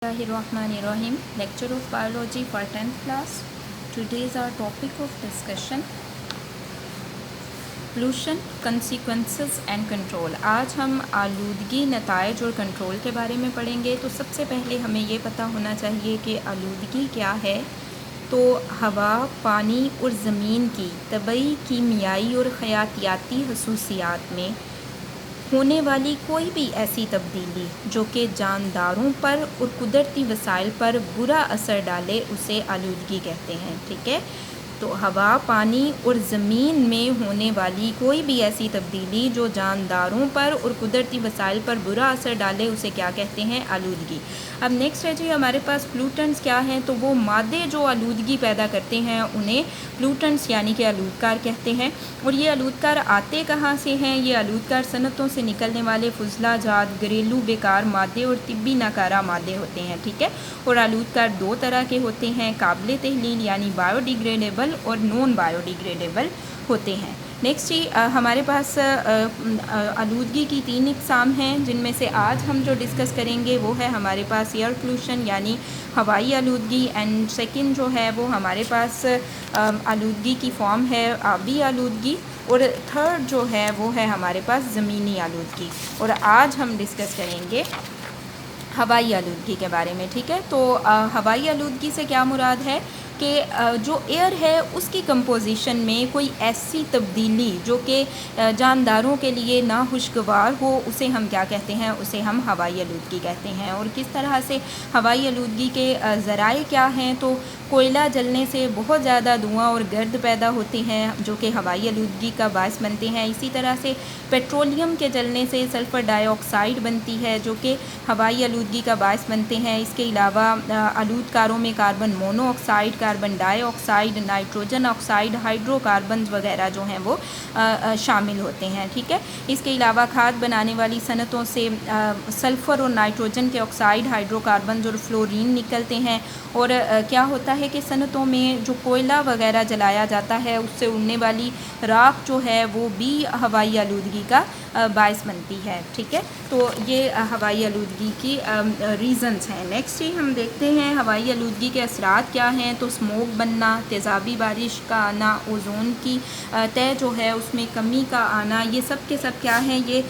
Bismillahirrahmanirrahim. Lecture of Biology for 10th class. Today is our topic of discussion Pollution, Consequences and Control. आज हम आलूदगी, नताइज और control के बारे में पढ़ेंगे। तो सबसे पहले हमें ये पता होना चाहिए कि आलूदगी क्या है। तो हवा, पानी और ज़मीन की तबई, कीमियाई और हयातियाती खसूसियात में होने वाली कोई भी ऐसी तब्दीली जो कि जानदारों पर और कुदरती वसाइल पर बुरा असर डाले उसे आलूदगी कहते हैं। ठीक है, तो हवा, पानी और ज़मीन में होने वाली कोई भी ऐसी तब्दीली जो जानदारों पर और कुदरती वसाइल पर बुरा असर डाले उसे क्या कहते हैं? आलूदगी। अब नेक्स्ट है जी हमारे पास प्लूटेंट्स क्या हैं। तो वो मादे जो आलूदगी पैदा करते हैं उन्हें प्लूटेंट्स यानी कि आलूदकार कहते हैं। और ये आलूदकार आते कहाँ से हैं? ये आलूदकार सनतों से निकलने वाले फुजला जात, घरेलू बेकार मादे और तिब्बी नाकारा मादे होते हैं। ठीक है, और आलूदकार दो तरह के होते हैं, काबिल तहलील यानी बायोडिग्रेडेबल और नॉन बायोडिग्रेडेबल होते हैं। नेक्स्ट ही हमारे पास आलूदगी की 3 इकसाम हैं, जिनमें से आज हम जो डिस्कस करेंगे वो है हमारे पास एयर पोल्यूशन यानी हवाई आलूदगी, एंड सेकंड जो है वो हमारे पास आलूदगी की फॉर्म है आबी आलूदगी, और थर्ड जो है वो है हमारे पास ज़मीनी आलूदगी। और आज हम डिस्कस करेंगे हवाई आलूदगी के बारे में। ठीक है, तो हवाई आलूदगी से क्या मुराद है कि जो एयर है उसकी कंपोजिशन में कोई ऐसी तब्दीली जो कि जानदारों के लिए नाखुशगवार हो उसे हम क्या कहते हैं? उसे हम हवाई आलूदगी कहते हैं। और किस तरह से हवाई आलूदगी के ज़राए क्या हैं? तो कोयला जलने से बहुत ज़्यादा धुआं और गर्द पैदा होते हैं जो कि हवाई आलूदगी का बायस बनते हैं। इसी तरह से पेट्रोलियम के जलने से सल्फ़र डाइऑक्साइड बनती है जो कि हवाई आलूदगी का बायस बनते हैं। इसके अलावा आलूदकारों में carbon monoxide, carbon dioxide, nitrogen oxide, hydrocarbon वगैरह जो हैं वो शामिल होते हैं। ठीक है, इसके अलावा खाद बनाने वाली सनतों से सल्फ़र और नाइट्रोजन के ऑक्साइड, हाइड्रोकार्बन और फ्लोरीन निकलते हैं। और क्या होता है कि सनतों में जो कोयला वगैरह जलाया जाता है उससे उड़ने वाली राख जो है वो भी हवाई आलूदगी का बायस बनती है। ठीक है, तो ये हवाई आलूदगी की रीज़न्स हैं। नेक्स्ट ही हम देखते हैं हवाई आलूदगी के असरात क्या हैं। तो स्मोक बनना, तेज़ाबी बारिश का आना, ओज़ोन की तय जो है उसमें कमी का आना, ये सब के सब क्या हैं? ये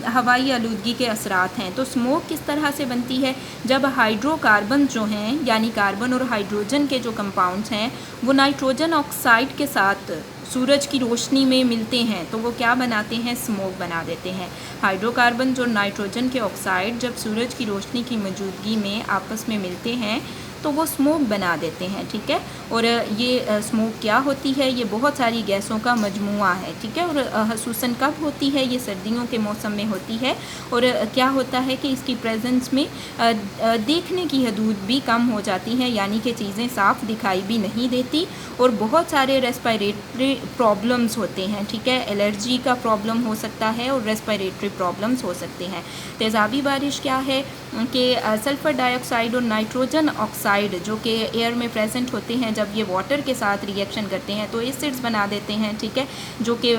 हवाई आलूदगी के असरात हैं। तो स्मोक किस तरह से बनती है? जब हाइड्रोकार्बन जो हैं यानी कार्बन और हाइड्रोजन के जो कंपाउंड्स हैं वो नाइट्रोजन ऑक्साइड के साथ सूरज की रोशनी में मिलते हैं तो वो क्या बनाते हैं? स्मोक बना देते हैं। हाइड्रोकार्बन और नाइट्रोजन के ऑक्साइड जब सूरज की रोशनी की मौजूदगी में आपस में मिलते हैं तो वो स्मोक बना देते हैं। ठीक है, और ये स्मोक क्या होती है? ये बहुत सारी गैसों का मजमुआ है। ठीक है, और खसूसन कब होती है? ये सर्दियों के मौसम में होती है। और क्या होता है कि इसकी प्रेजेंस में देखने की हदूद भी कम हो जाती हैं, यानी कि चीज़ें साफ़ दिखाई भी नहीं देती और बहुत सारे रेस्पिरेटरी प्रॉब्लम्स होते हैं। ठीक है, एलर्जी का प्रॉब्लम हो सकता है और रेस्पिरेटरी प्रॉब्लम्स हो सकते हैं। तेज़ाबी बारिश क्या है कि सल्फ़र डाइऑक्साइड और नाइट्रोजन ऑक्साइड जो कि एयर में प्रेजेंट होते हैं जब ये वाटर के साथ रिएक्शन करते हैं तो एसिड्स बना देते हैं। ठीक है, जो कि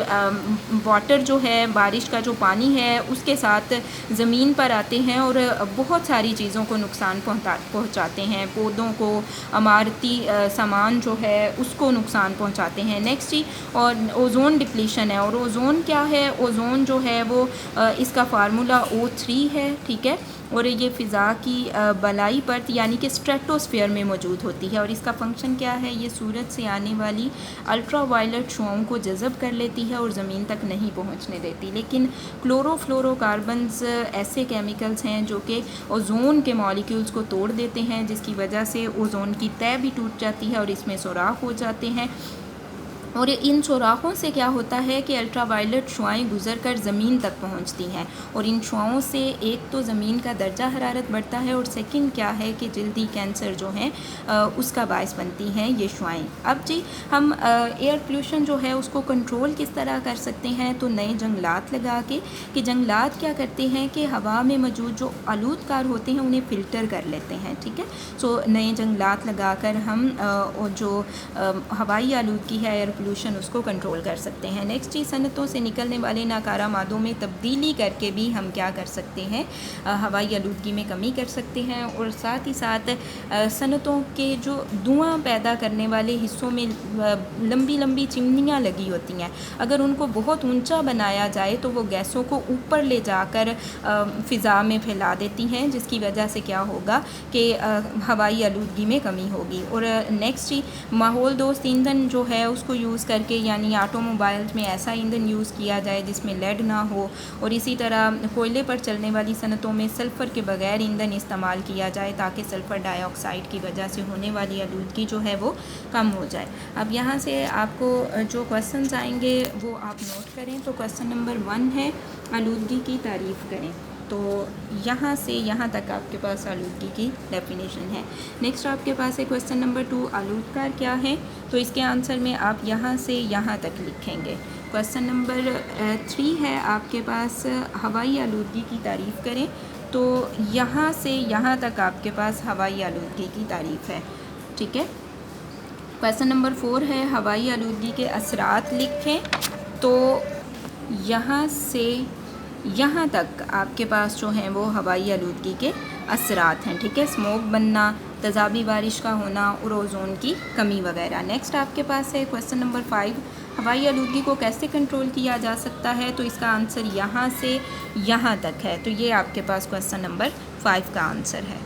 वाटर जो है, बारिश का जो पानी है उसके साथ ज़मीन पर आते हैं और बहुत सारी चीज़ों को नुकसान पहुंचाते हैं। पौधों को, इमारती सामान जो है उसको नुकसान पहुंचाते हैं। नेक्स्ट ही और ओज़ोन डिप्लीशन है। और ओज़ोन क्या है? ओज़ोन जो है वो इसका फार्मूला O3 है। ठीक है, और ये फ़िज़ा की बलाई परत यानी कि स्ट्रेटोस्फीयर में मौजूद होती है। और इसका फंक्शन क्या है? ये सूरज से आने वाली अल्ट्रा वायलेट शुआओं को जज़ब कर लेती है और ज़मीन तक नहीं पहुंचने देती। लेकिन क्लोरोफ्लोरोकार्बन्स ऐसे केमिकल्स हैं जो कि ओज़ोन के मॉलिक्यूल्स को तोड़ देते हैं, जिसकी वजह से ओज़ोन की तह भी टूट जाती है और इसमें सुराख हो जाते हैं। और इन सुराखों से क्या होता है कि अल्ट्रा वायलेट शुआएँ गुज़र कर ज़मीन तक पहुंचती हैं और इन शुआओं से एक तो ज़मीन का दर्जा हरारत बढ़ता है और सेकंड क्या है कि जल्दी कैंसर जो है उसका बायस बनती हैं ये शुआएँ। अब जी हम एयर पोल्यूशन जो है उसको कंट्रोल किस तरह कर सकते हैं? तो नए जंगलात लगा के, कि जंगलात क्या करते हैं कि हवा में मौजूद जो आलूदकार होते हैं उन्हें फ़िल्टर कर लेते हैं। ठीक है, सो नए जंगलात लगा कर हम जो हवाई आलूदगी है, एयर پولوشن اس کو کنٹرول کر سکتے ہیں۔ نیکسٹ چیز، صنعتوں سے نکلنے والے ناکارہ مادوں میں تبدیلی کر کے بھی ہم کیا کر سکتے ہیں، ہوائی آلودگی میں کمی کر سکتے ہیں، اور ساتھ ہی ساتھ صنعتوں کے جو دھواں پیدا کرنے والے حصوں میں لمبی لمبی چمنیاں لگی ہوتی ہیں، اگر ان کو بہت اونچا بنایا جائے تو وہ گیسوں کو اوپر لے جا کر فضا میں پھیلا دیتی ہیں، جس کی وجہ سے کیا ہوگا کہ ہوائی آلودگی میں کمی ہوگی۔ اور نیکسٹ ماحول دوست ایندھن جو ہے اس کو یوز کر کے، یعنی آٹو موبائلز میں ایسا ایندھن یوز کیا جائے جس میں لیڈ نہ ہو، اور اسی طرح کوئلے پر چلنے والی صنعتوں میں سلفر کے بغیر ایندھن استعمال کیا جائے تاکہ سلفر ڈائی آکسائڈ کی وجہ سے ہونے والی آلودگی جو ہے وہ کم ہو جائے۔ اب یہاں سے آپ کو جو کویسچنز آئیں گے وہ آپ نوٹ کریں۔ تو کویسچن نمبر 1 ہے آلودگی کی تعریف کریں، تو یہاں سے یہاں تک آپ کے پاس آلودگی کی ڈیفینیشن ہے۔ نیکسٹ آپ کے پاس ہے کویسچن نمبر 2، آلودکار کیا ہے، تو اس کے آنسر میں آپ یہاں سے یہاں تک لکھیں گے۔ کویسچن نمبر 3 ہے آپ کے پاس ہوائی آلودگی کی تعریف کریں، تو یہاں سے یہاں تک آپ کے پاس ہوائی آلودگی کی تعریف ہے، ٹھیک ہے۔ کویسچن نمبر 4 ہے ہوائی آلودگی کے اثرات لکھیں، تو یہاں سے یہاں تک آپ کے پاس جو ہیں وہ ہوائی آلودگی کے اثرات ہیں، ٹھیک ہے، اسموک بننا، تیزابی بارش کا ہونا اور اوزون کی کمی وغیرہ۔ نیکسٹ آپ کے پاس ہے کویسچن نمبر 5، ہوائی آلودگی کو کیسے کنٹرول کیا جا سکتا ہے، تو اس کا آنسر یہاں سے یہاں تک ہے، تو یہ آپ کے پاس کویسچن نمبر 5 کا آنسر ہے۔